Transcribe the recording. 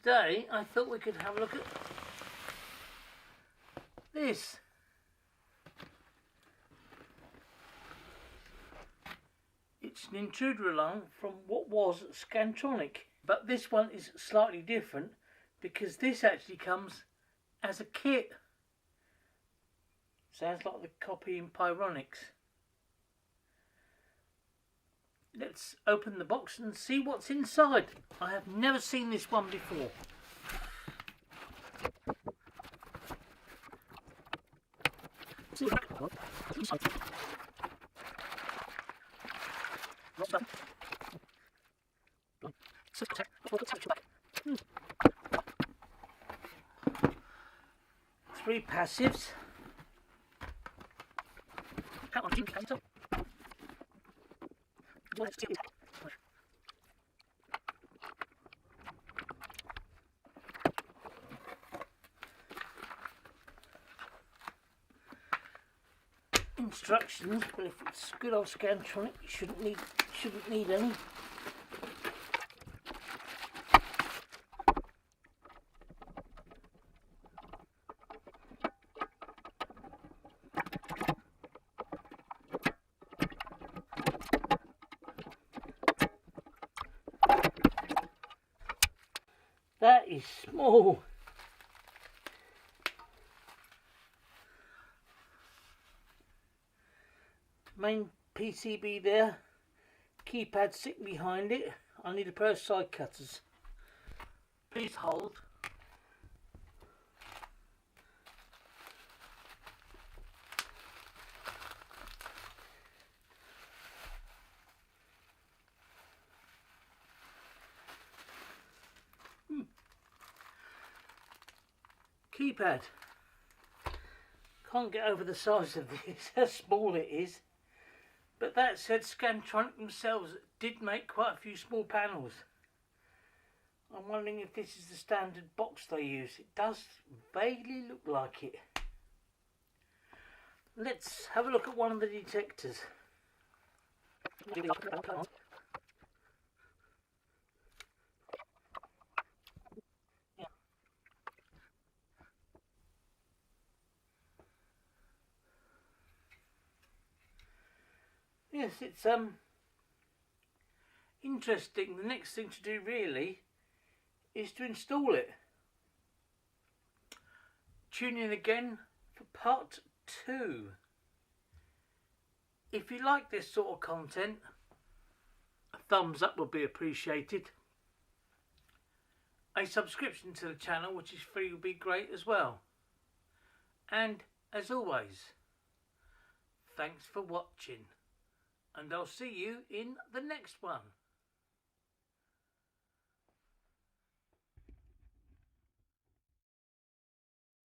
Today I thought we could have a look at this. It's an intruder alarm from what was Scantronic, but this one is slightly different because this actually comes as a kit. Sounds like the copy in Pyronics. Let's open the box and see what's inside. I have never seen this one before. Three passives. Instructions, but if it's good old Scantronic, you shouldn't need any. That is small. Main PCB there, keypad sitting behind it. I need a pair of side cutters. Please hold. Keypad. Can't get over the size of this, how small it is. But that said, Scantronic themselves did make quite a few small panels. I'm wondering if this is the standard box they use. It does vaguely look like it. Let's have a look at one of the detectors. Yes, it's interesting. The next thing to do really is to install it. Tune in again for part 2. If you like this sort of content, a thumbs up would be appreciated. A subscription to the channel, which is free, would be great as well. And as always, thanks for watching. And I'll see you in the next one.